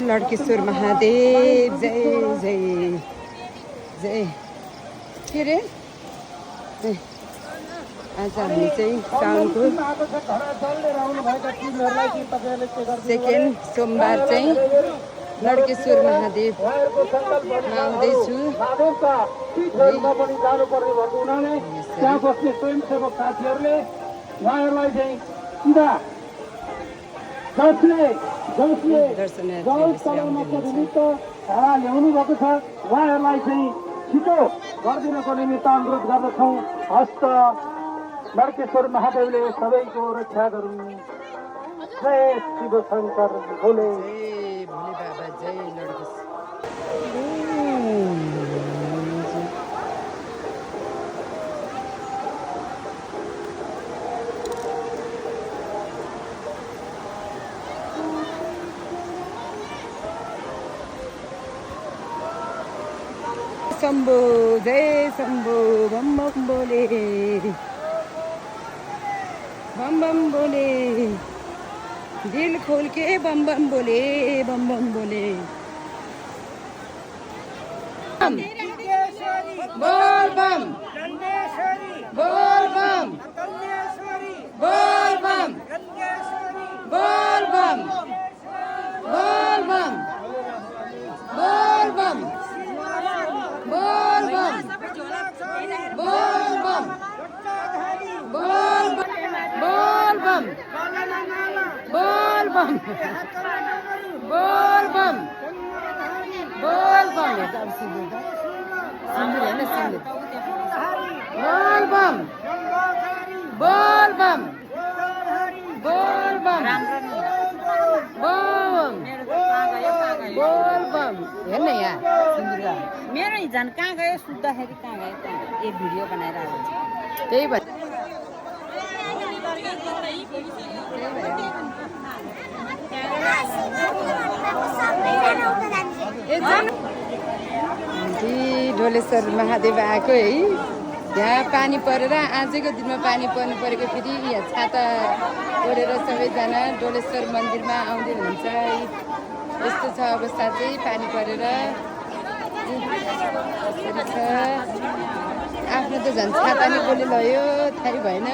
लड्केश्वर महादेव जय जय जय के अरे आज हामी चाहिँ साउनको सेकेन्ड सोमबार चाहिँ लड्केश्वर महादेवमा आउँदैछु। त्यहाँ बस्ने स्वयंसेवक साथीहरूले उहाँहरूलाई चाहिँ सिधा जसले जल चलाउनको निमित्त भाडा ल्याउनु भएको छ उहाँहरूलाई चाहिँ छिटो गरिदिनको निमित्त अनुरोध गर्दछौँ। हस्त लड्केश्वर महादेवले सबैको रक्षा गरून्। जय शिव शङ्कर भोले। जय भोले बाबा जय लड्केश्वर। शंभो जय शंभो बम बम बोले बम बम बोले दिल खोल के बम बम बोले बम बम बोले बोल बम बोल बम बोल बम बोल बम बोल बम बोल बम बोल बम बोल बम बोल बम बोल बम बोल बम बोल बम बोल बम बोल बम बोल बम बोल बम हेर्न यहाँ मेरो झन् कहाँ गयो सुत्दाखेरि कहाँ गयो यो भिडियो बनाएर त्यही भएर ढोलेश्वर महादेव आएको है। यहाँ पानी परेर आजको दिनमा पानी पर्नु परेको फेरि यहाँ छाता ओढेर सबैजना ढोलेश्वर मन्दिरमा आउँदै हुनुहुन्छ है। यस्तो छ अवस्था चाहिँ पानी परेर छ। आफ्नो त झन् छाता नै बोली लयो थाहै भएन।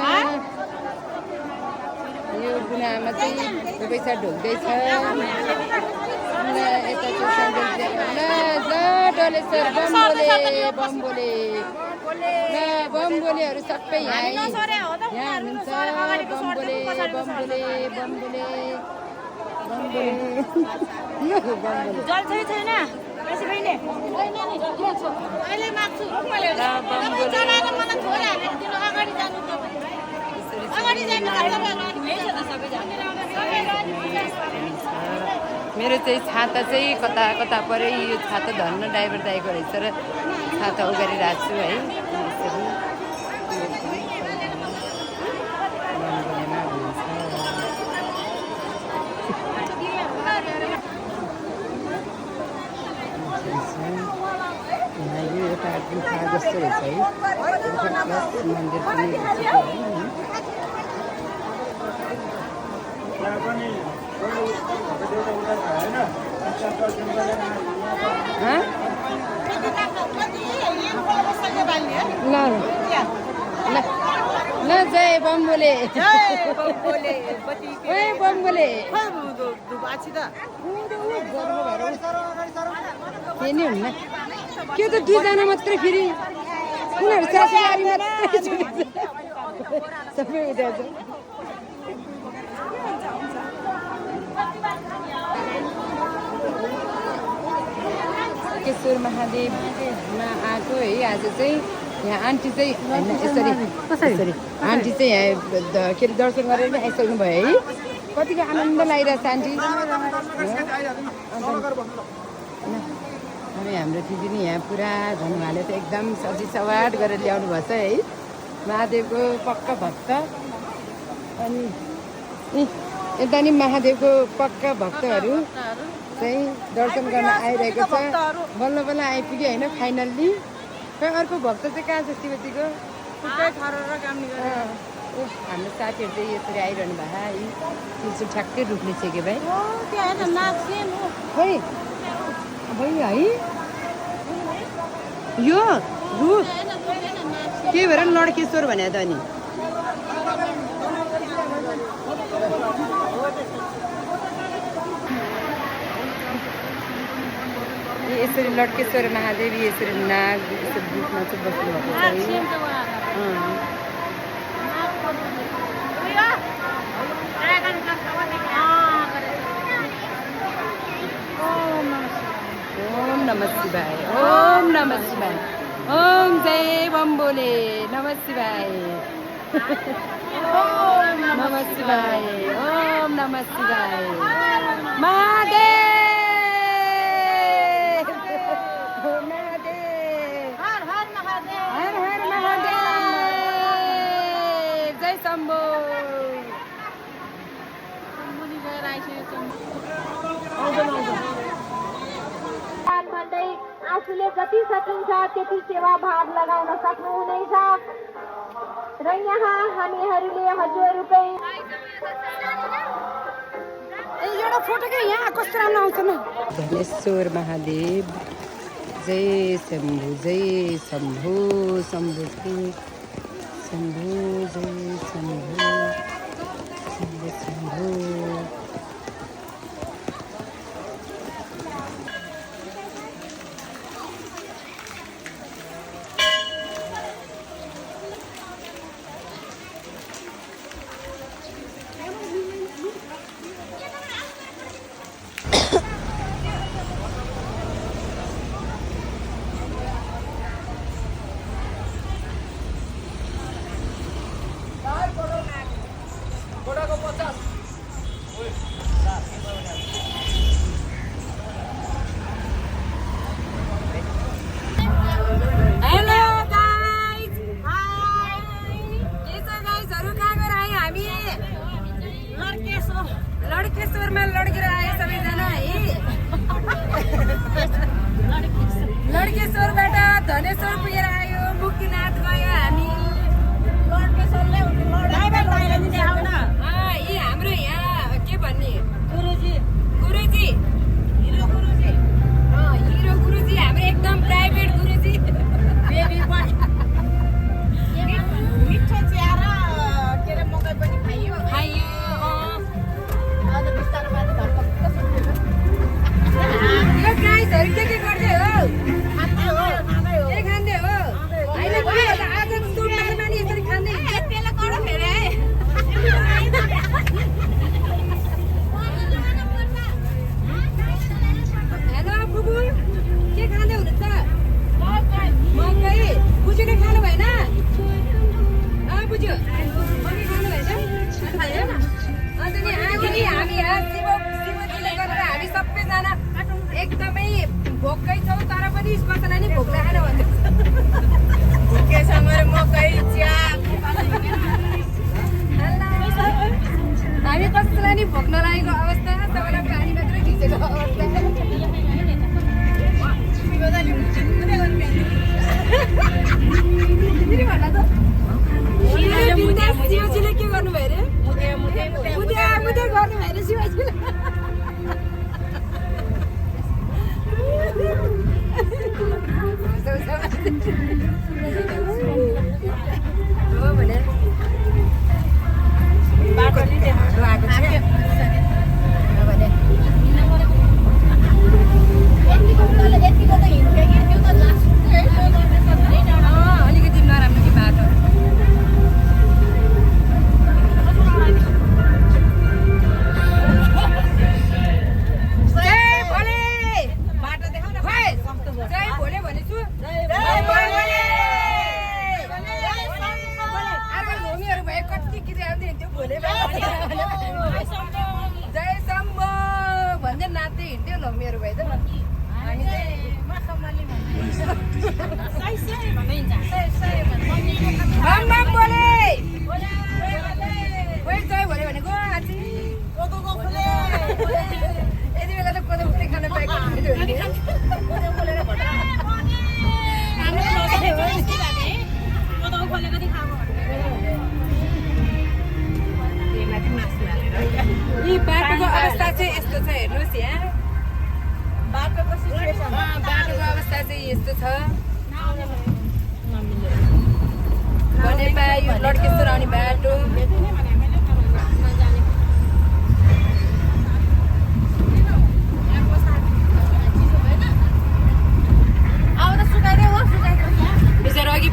यो बुढाआमा चाहिँ पैसा ढोक्दैछ। यता ढोलेश्वर बम बोले बम बोले बम बोलेहरू सबै यहाँ हुनुहुन्छ। बम बोले बम बोले बम बोले बम बोले जल चाहिँ छैन मेरो चाहिँ छाता चाहिँ कता कता पऱ्यो। यो छाता धन्न ड्राइभर दाइको रहेछ र छाता उगारिरहेको छु है। यो एउटा गुफा जस्तो रहेछ है। मन्दिर पनि ल जय बम बोले बम बोले के नि हुन्न त्यो त दुईजना मात्रै फेरि उनीहरू सासुरारी मात्रै सबै उठाउँछ। लड्केश्वर महादेवमा आएको है। आज चाहिँ यहाँ आन्टी चाहिँ यसरी आन्टी चाहिँ यहाँ के अरे दर्शन गरेर पनि आइसक्नु भयो है। कतिको आनन्द लागिरहेछ आन्टी। अनि हाम्रो दिदी नि यहाँ पुरा झन् उहाँले त एकदम सजी सवाट गरेर ल्याउनु भएको छ है। महादेवको पक्का भक्त। अनि यता नि महादेवको पक्का भक्तहरू चाहिँ दर्शन गर्न आइरहेको छ। बल्ल बल्ल आइपुग्यो होइन फाइनल्ली। खै अर्को भक्त चाहिँ कहाँ छ शिवजीको? हाम्रो साथीहरू चाहिँ यसरी आइरहनु भएको है त्यो ठ्याक्कै रुखले छेक्यो भाइ त्यो होइन नाच्ने खोइ भाइ है यो रुख के भएर लड्केश्वर भने त अनि यसरी लड्केश्वर महादेवी यसरी नाग यसरी रुखमा चाहिँ बस्नुभएको ओम नमः शिवाय ओम नमः शिवाय ओम जय बम्बोले नमः शिवाय ओम नमः शिवाय ओम नमः शिवाय महादेव महादेव हर हर महादेव हर हर महादेव जय शम्भो मुनि गएर आइसकेको भन्दै आफूले जति सकिन्छ त्यति सेवा भाग लगाउन सक्नुहुनेछ र यहाँ हामीहरूले हजुरहरूकै एउटा फोटो के यहाँ कस्तो राम्रो आउँछ न धनेश्वर महादेव जय शम्भु जय शम्भु शम्भु जय शम्भु जय शम्भु शम्भु शम्भु लड्केश्वरमा लड्केर आए सबैजना है लड्केश्वरबाट धनेश्वर पुगेर आयो मुक्तिनाथ गयो हामी यी हाम्रो यहाँ के भन्ने गुरुजी हिरो गुरुजी हाम्रो एकदम प्राइभेट गुरुजी मिठो चिया र के अरे मकै पनि खाइयो खाइयो यो गाइसहरू के गर्दै हो के खाँदै हो होइन आज सुनमा नि यसरी खाँदै त्यसले कडो फेरि है हेलो बुबुल के खाँदै हुनुहुन्छ मकै बुझेर खानु भएन बुझ्यो मकै खानु भएन अन्त नि आज नि हामी यहाँ शिवजीले गरेर हामी सबैजना एकदमै भोकै छौँ तर पनि स्मशानलाई नि भोक लागेन भन्छ भोकेसँग मकै चिया हामी कसैलाई नि भोक नलागेको अवस्था सबैलाई पानी मात्रै खिचेको अवस्था शिवजीले के गर्नुभयो अरे मुद्या गर्नुभयो अरे शिवजीले हो भने बाटो नि आएको थियो भने बाटोको अवस्था चाहिँ यस्तो छ बनेपा यो लड्केश्वर आउने बाटो बिचरा अघि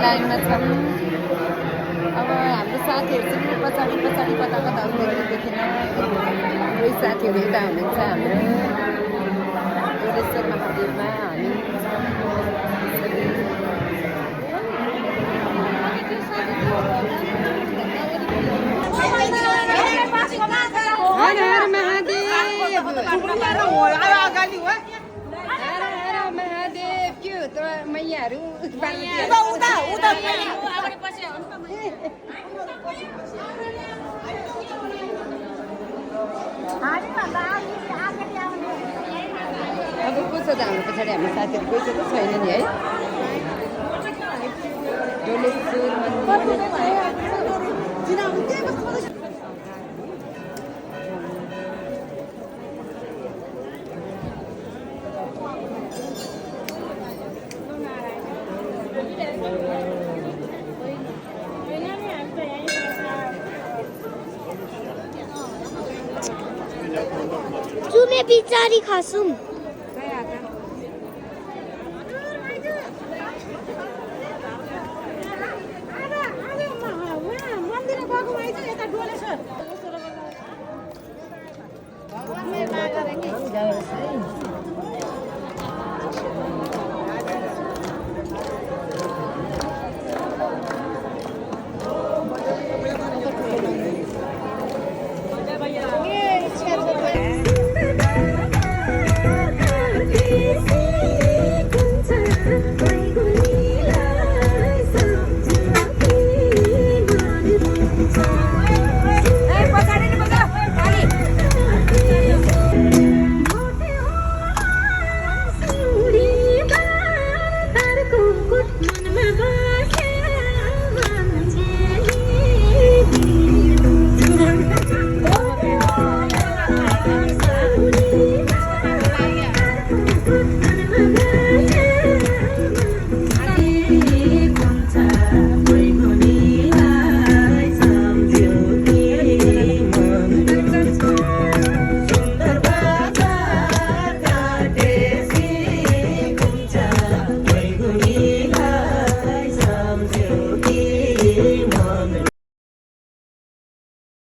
लाइनमा छौँ। अब हाम्रो साथीहरू चाहिँ पछाडि पछाडि कता कता देखिन दुई साथीहरू यता हुनुहुन्छ हाम्रो जोडेश्वर महादेवमा हामी हर हर महादेव महादेव के हो त मैयाहरू अब को छ त हाम्रो पछाडि हाम्रो साथीहरू कोही छ त छैन नि है तुम्हें बिचारी खासुम